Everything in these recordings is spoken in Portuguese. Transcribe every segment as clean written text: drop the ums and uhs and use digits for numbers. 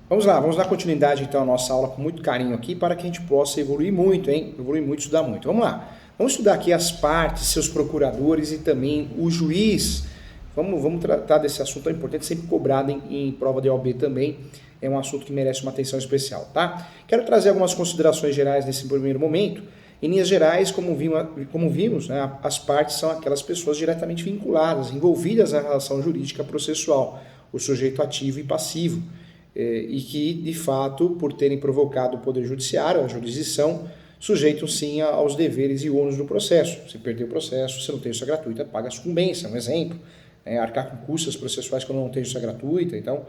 Vamos dar continuidade então à nossa aula com muito carinho aqui para que a gente possa evoluir muito, hein? Evoluir muito, estudar muito. Vamos lá. Vamos estudar aqui as partes, seus procuradores e também o juiz. Vamos tratar desse assunto tão importante, sempre cobrado em prova de OAB também. É um assunto que merece uma atenção especial, tá? Quero trazer algumas considerações gerais nesse primeiro momento. Em linhas gerais, como vimos, né, as partes são aquelas pessoas diretamente vinculadas, envolvidas na relação jurídica processual, o sujeito ativo e passivo, e que, de fato, por terem provocado o Poder Judiciário, a jurisdição, sujeitam sim aos deveres e ônus do processo. Se perder o processo, você não tem justiça gratuita, paga a sucumbência, um exemplo. Arcar com custas processuais quando não tem justiça gratuita, então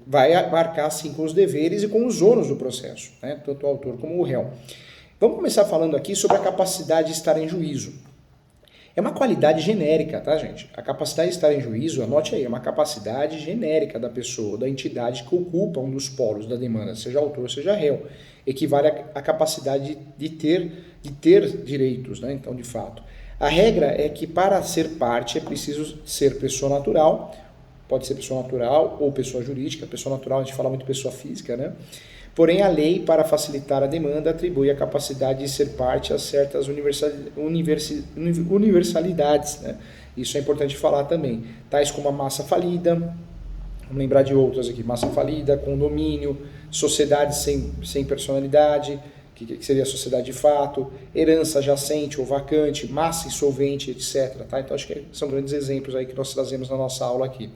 vai arcar sim com os deveres e com os ônus do processo, né, tanto o autor como o réu. Vamos começar falando aqui sobre a capacidade de estar em juízo. É uma qualidade genérica, tá, gente? A capacidade de estar em juízo, anote aí, é uma capacidade genérica da pessoa, da entidade que ocupa um dos polos da demanda, seja autor, seja réu. Equivale à capacidade de ter direitos, né? Então, de fato. A regra é que para ser parte é preciso ser pessoa natural, pode ser pessoa natural ou pessoa jurídica. Pessoa natural a gente fala muito pessoa física, né? Porém, a lei, para facilitar a demanda, atribui a capacidade de ser parte a certas universalidades, né? Isso é importante falar também. Tais como a massa falida, vamos lembrar de outras aqui, massa falida, condomínio, sociedade sem personalidade, que seria a sociedade de fato, herança jacente ou vacante, massa insolvente, etc. Tá? Então, acho que são grandes exemplos aí que nós trazemos na nossa aula aqui.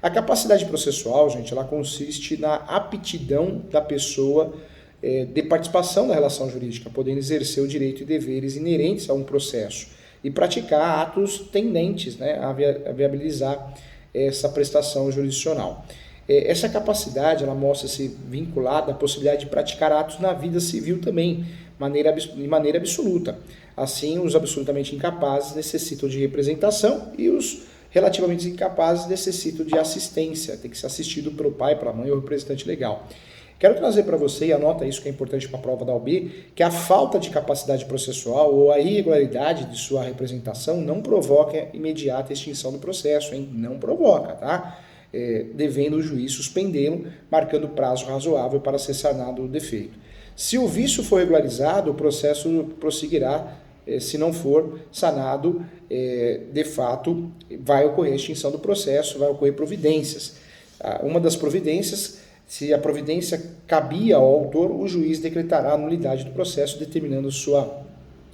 A capacidade processual, gente, ela consiste na aptidão da pessoa de participação na relação jurídica, podendo exercer o direito e deveres inerentes a um processo e praticar atos tendentes, né, a viabilizar essa prestação jurisdicional. Essa capacidade, ela mostra-se vinculada à possibilidade de praticar atos na vida civil também, de maneira absoluta. Assim, os absolutamente incapazes necessitam de representação e os relativamente incapazes necessitam de assistência, tem que ser assistido pelo pai, pela mãe ou representante legal. Quero trazer para você, e anota isso que é importante para a prova da OAB, que a falta de capacidade processual ou a irregularidade de sua representação não provoca imediata extinção do processo, hein? Não provoca, tá? Devendo o juiz suspendê-lo, marcando prazo razoável para ser sanado o defeito. Se o vício for regularizado, o processo prosseguirá. Se não for sanado, de fato, vai ocorrer a extinção do processo, vai ocorrer providências. Uma das providências, se a providência cabia ao autor, o juiz decretará a nulidade do processo, determinando sua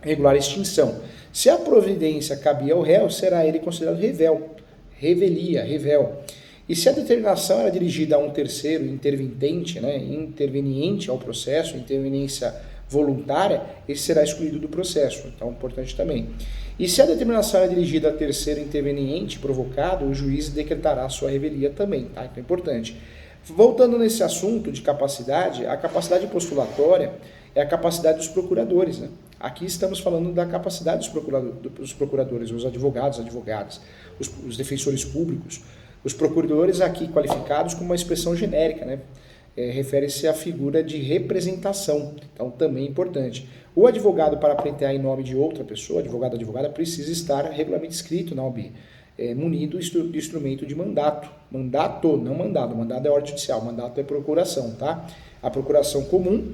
regular extinção. Se a providência cabia ao réu, será ele considerado revel. E se a determinação era dirigida a um terceiro interveniente, né, interveniente ao processo, interveniência voluntária, ele será excluído do processo. Então, importante também. E se a determinação é dirigida a terceiro interveniente provocado, o juiz decretará sua revelia também. Tá? Então, é importante. Voltando nesse assunto de capacidade, a capacidade postulatória é a capacidade dos procuradores. Né? Aqui estamos falando da capacidade dos procuradores, os advogados, os defensores públicos. Os procuradores aqui qualificados como uma expressão genérica, né? Refere-se à figura de representação, então também é importante. O advogado, para pleitear em nome de outra pessoa, advogado ou advogada, precisa estar regularmente inscrito na OAB, munido de instrumento de mandato. Mandato, não mandado. Mandado é ordem judicial, mandato é procuração, tá? A procuração comum,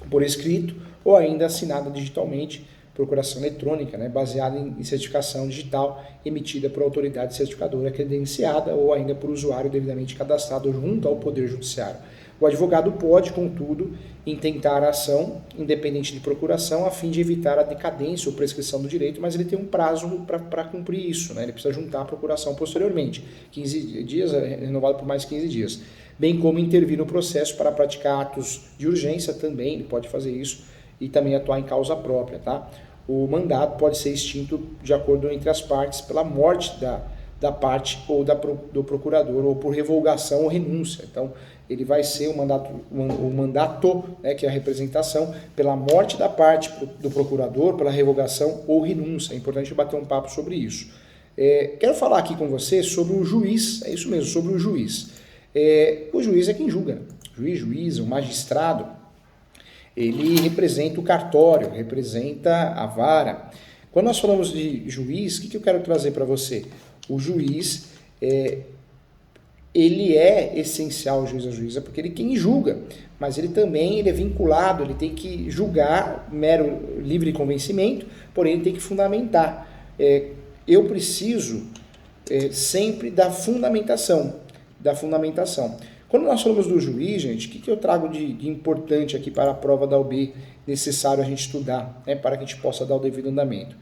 por escrito, ou ainda assinada digitalmente, procuração eletrônica, né, baseada em certificação digital emitida por autoridade certificadora credenciada ou ainda por usuário devidamente cadastrado junto ao Poder Judiciário. O advogado pode, contudo, intentar a ação independente de procuração a fim de evitar a decadência ou prescrição do direito, mas ele tem um prazo para cumprir isso, né? Ele precisa juntar a procuração posteriormente, 15 dias, renovado por mais 15 dias. Bem como intervir no processo para praticar atos de urgência também, ele pode fazer isso, e também atuar em causa própria, tá? O mandato pode ser extinto de acordo entre as partes pela morte da parte ou do procurador ou por revogação ou renúncia. Então, ele vai ser o mandato, né, que é a representação, pela morte da parte do procurador, pela revogação ou renúncia. É importante bater um papo sobre isso. Quero falar aqui com você sobre o juiz, é isso mesmo, sobre o juiz. O juiz é quem julga. Juiz, o magistrado, ele representa o cartório, representa a vara. Quando nós falamos de juiz, o que eu quero trazer para você? O juiz ele é essencial, o juiz ou a juíza, porque ele é quem julga, mas ele também é vinculado, ele tem que julgar, mero livre convencimento, porém ele tem que fundamentar. Eu preciso sempre da fundamentação, Quando nós falamos do juiz, gente, o que eu trago de importante aqui para a prova da OAB necessário a gente estudar, né, para que a gente possa dar o devido andamento?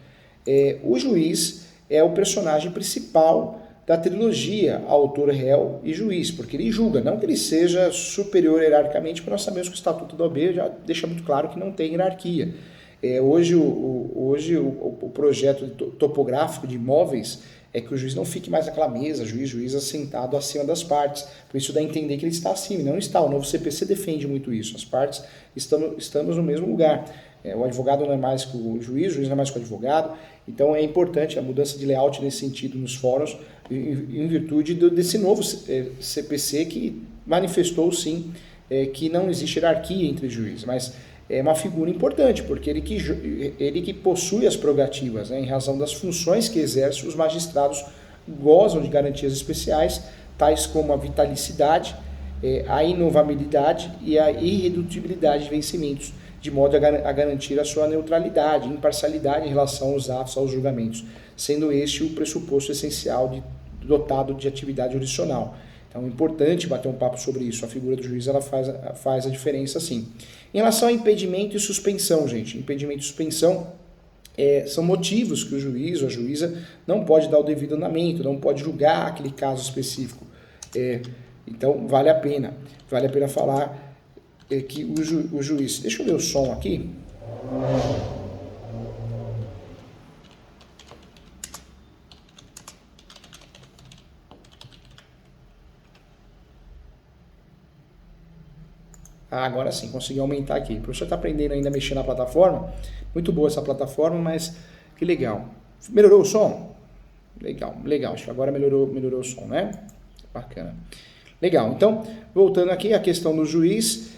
O juiz é o personagem principal da trilogia autor, réu e juiz, porque ele julga, não que ele seja superior hierarquicamente, porque nós sabemos que o Estatuto da OAB já deixa muito claro que não tem hierarquia. Hoje o projeto topográfico de imóveis é que o juiz não fique mais naquela mesa, juiz sentado acima das partes. Por isso dá a entender que ele está acima, e não está. O novo CPC defende muito isso. As partes estamos no mesmo lugar. O advogado não é mais que o juiz não é mais que o advogado. Então é importante a mudança de layout nesse sentido nos fóruns, em virtude desse novo CPC que manifestou sim que não existe hierarquia entre juízes, mas é uma figura importante, porque ele que possui as prerrogativas, né, em razão das funções que exerce, os magistrados gozam de garantias especiais, tais como a vitalicidade, a inovabilidade e a irredutibilidade de vencimentos, de modo a garantir a sua neutralidade, imparcialidade em relação aos atos, aos julgamentos, sendo este o pressuposto essencial dotado de atividade jurisdicional. Então é importante bater um papo sobre isso. A figura do juiz ela faz a diferença sim. Em relação a impedimento e suspensão, gente, impedimento e suspensão são motivos que o juiz ou a juíza não pode dar o devido andamento, não pode julgar aquele caso específico. Então vale a pena falar que o juiz... Deixa eu ver o som aqui. Agora sim, consegui aumentar aqui. O professor está aprendendo ainda a mexer na plataforma. Muito boa essa plataforma, mas que legal. Melhorou o som? Legal. Acho que agora melhorou o som, né? Bacana. Legal. Então, voltando aqui à questão do juiz,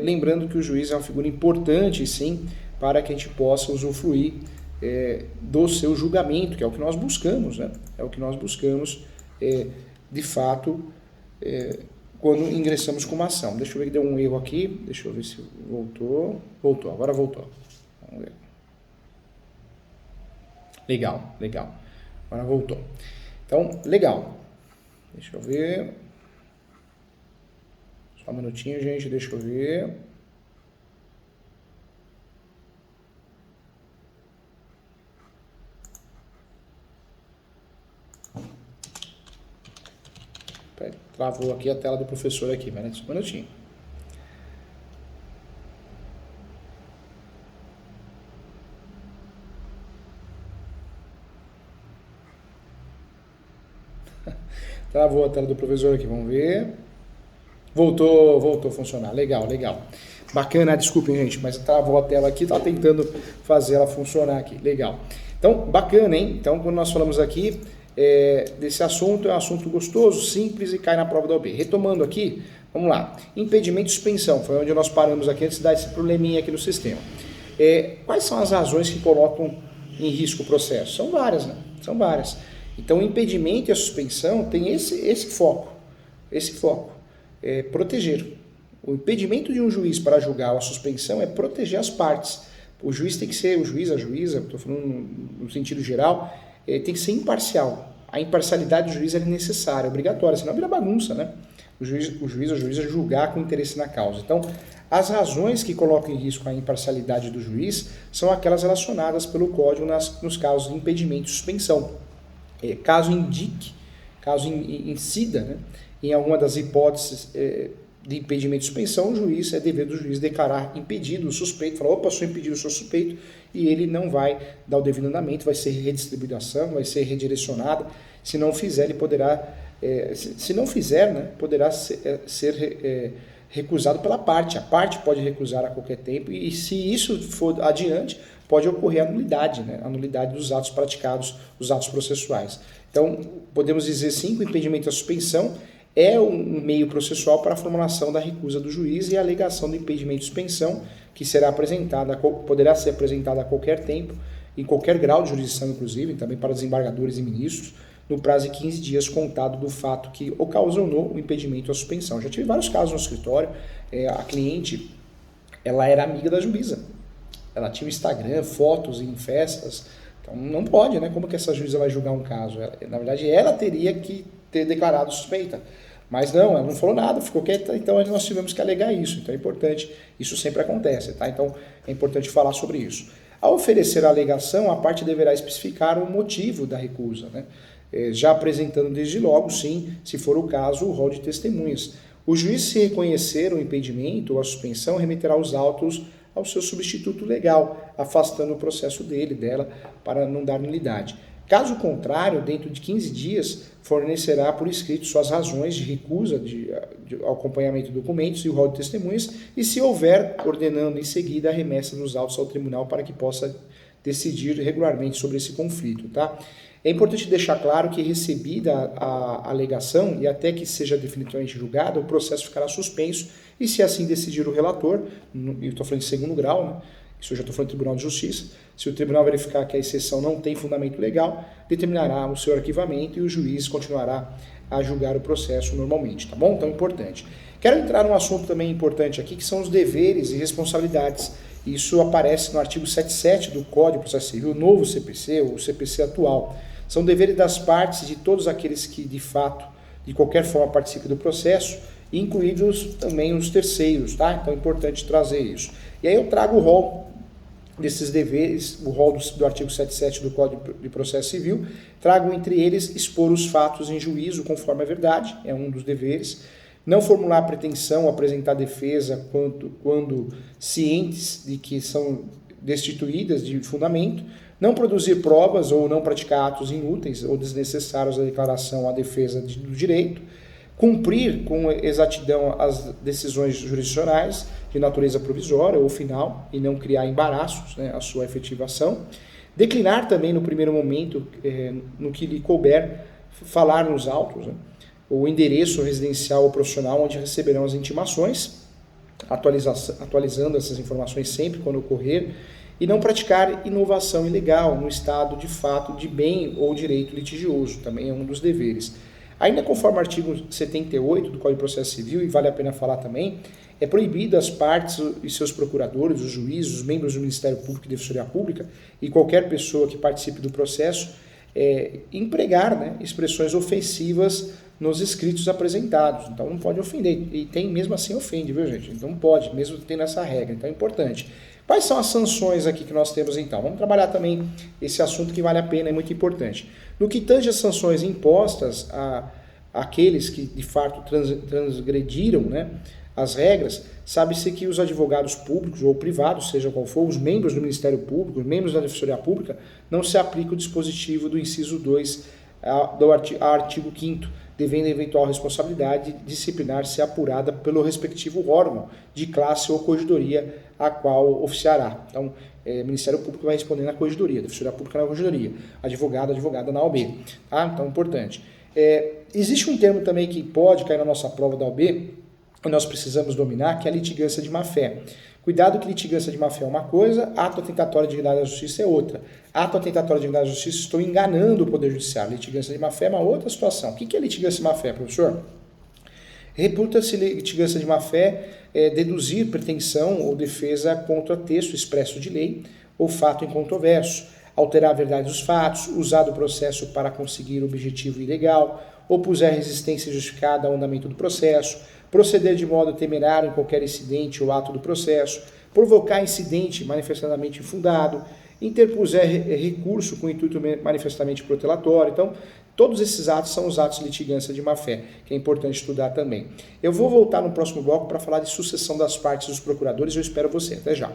lembrando que o juiz é uma figura importante, sim, para que a gente possa usufruir do seu julgamento, que é o que nós buscamos, né? É o que nós buscamos, de fato, quando ingressamos com uma ação. Deixa eu ver que deu um erro aqui. Deixa eu ver se voltou. Agora voltou. Vamos ver. Legal. Agora voltou. Então, legal. Deixa eu ver. Só um minutinho, gente. Deixa eu ver. Travou aqui a tela do professor aqui, mas só um minutinho. Travou a tela do professor aqui, vamos ver. Voltou a funcionar. Legal. Bacana, desculpem, gente, mas travou a tela aqui, tá tentando fazer ela funcionar aqui. Legal. Então, bacana, hein? Então, quando nós falamos aqui desse assunto, é um assunto gostoso, simples e cai na prova da OAB. Retomando aqui, vamos lá. Impedimento e suspensão, foi onde nós paramos aqui antes de dar esse probleminha aqui no sistema. Quais são as razões que colocam em risco o processo? São várias, né? São várias. Então, o impedimento e a suspensão tem esse foco. Proteger. O impedimento de um juiz para julgar a suspensão é proteger as partes. O juiz tem que ser, o juiz, a juíza, estou falando no sentido geral, tem que ser imparcial. A imparcialidade do juiz é necessária, é obrigatória, senão vira bagunça, né? O juiz, a juíza julgar com interesse na causa. Então, as razões que colocam em risco a imparcialidade do juiz são aquelas relacionadas pelo Código nos casos de impedimento e suspensão. Caso incida, né, em alguma das hipóteses de impedimento e suspensão, é dever do juiz declarar impedido o suspeito, falar, opa, sou impedido, sou suspeito, e ele não vai dar o devido andamento, vai ser redistribuída a ação, vai ser redirecionada. Se não fizer, ele poderá, poderá ser recusado pela parte. A parte pode recusar a qualquer tempo, e se isso for adiante, pode ocorrer anulidade, né? Anulidade dos atos praticados, os atos processuais. Então, podemos dizer sim que o impedimento à suspensão é um meio processual para a formulação da recusa do juiz, e a alegação do impedimento de suspensão, que poderá ser apresentada a qualquer tempo, em qualquer grau de jurisdição, inclusive, também para desembargadores e ministros, no prazo de 15 dias contado do fato que ocasionou o impedimento à suspensão. Já tive vários casos no escritório, a cliente, ela era amiga da juíza, ela tinha o Instagram, fotos em festas, então não pode, né? Como que essa juíza vai julgar um caso? Na verdade, ela teria que ter declarado suspeita, mas não, ela não falou nada, ficou quieta, então nós tivemos que alegar isso. Então é importante, isso sempre acontece, tá? Então é importante falar sobre isso. Ao oferecer a alegação, a parte deverá especificar o motivo da recusa, né? Já apresentando desde logo, sim, se for o caso, o rol de testemunhas. O juiz, se reconhecer o impedimento ou a suspensão, remeterá os autos ao seu substituto legal, afastando o processo dela, para não dar nulidade. Caso contrário, dentro de 15 dias, fornecerá por escrito suas razões de recusa de acompanhamento de documentos e o rol de testemunhas, e se houver, ordenando em seguida a remessa dos autos ao tribunal para que possa decidir regularmente sobre esse conflito, tá? É importante deixar claro que, recebida a alegação e até que seja definitivamente julgada, o processo ficará suspenso e, se assim decidir o relator, eu estou falando de segundo grau, né? Isso eu já estou falando do Tribunal de Justiça, se o tribunal verificar que a exceção não tem fundamento legal, determinará o seu arquivamento e o juiz continuará a julgar o processo normalmente, tá bom? Então é importante. Quero entrar num assunto também importante aqui, que são os deveres e responsabilidades. Isso aparece no artigo 77 do Código de Processo Civil, o novo CPC, ou o CPC atual. São deveres das partes de todos aqueles que, de fato, de qualquer forma participam do processo, incluídos também os terceiros, tá? Então é importante trazer isso. E aí eu trago o rol desses deveres, o rol do artigo 77 do Código de Processo Civil, trago entre eles expor os fatos em juízo conforme a verdade, é um dos deveres, não formular pretensão ou apresentar defesa quando cientes de que são destituídas de fundamento, não produzir provas ou não praticar atos inúteis ou desnecessários à declaração ou à defesa do direito, cumprir com exatidão as decisões jurisdicionais de natureza provisória ou final e não criar embaraços, né, à sua efetivação, declinar também no primeiro momento, no que lhe couber, falar nos autos, né, o endereço residencial ou profissional onde receberão as intimações, atualizando essas informações sempre quando ocorrer, e não praticar inovação ilegal no estado de fato de bem ou direito litigioso, também é um dos deveres. Ainda conforme o artigo 78 do Código de Processo Civil, e vale a pena falar também, é proibido às partes e seus procuradores, os juízes, os membros do Ministério Público e Defensoria Pública e qualquer pessoa que participe do processo empregar, né, expressões ofensivas nos escritos apresentados. Então não pode ofender, e tem mesmo assim ofende, viu gente? Então não pode, mesmo tendo essa regra, então é importante. Quais são as sanções aqui que nós temos então? Vamos trabalhar também esse assunto que vale a pena, é muito importante. No que tange as sanções impostas àqueles que de fato transgrediram, né, as regras, sabe-se que os advogados públicos ou privados, seja qual for, os membros do Ministério Público, os membros da Defensoria Pública, não se aplica o dispositivo do inciso 2 do artigo 5º, devendo a eventual responsabilidade disciplinar ser apurada pelo respectivo órgão de classe ou corregedoria a qual oficiará. Então, o Ministério Público vai responder na corregedoria, a Defensoria Pública na corregedoria, advogada na OAB. Tá? Então, importante. Existe um termo também que pode cair na nossa prova da OAB, que nós precisamos dominar, que é a litigância de má-fé. Cuidado que litigância de má-fé é uma coisa, ato atentatório de dignidade da justiça é outra. Ato atentatório de dignidade da justiça, estou enganando o Poder Judiciário. Litigância de má-fé é uma outra situação. O que é litigância de má-fé, professor? Reputa-se litigância de má-fé deduzir pretensão ou defesa contra texto expresso de lei ou fato incontroverso, alterar a verdade dos fatos, usar do processo para conseguir objetivo ilegal, opuser resistência justificada ao andamento do processo, proceder de modo temerário em qualquer incidente ou ato do processo, provocar incidente manifestamente infundado, interpuser recurso com intuito manifestamente protelatório. Então, todos esses atos são os atos de litigância de má-fé, que é importante estudar também. Eu vou voltar no próximo bloco para falar de sucessão das partes dos procuradores, eu espero você. Até já.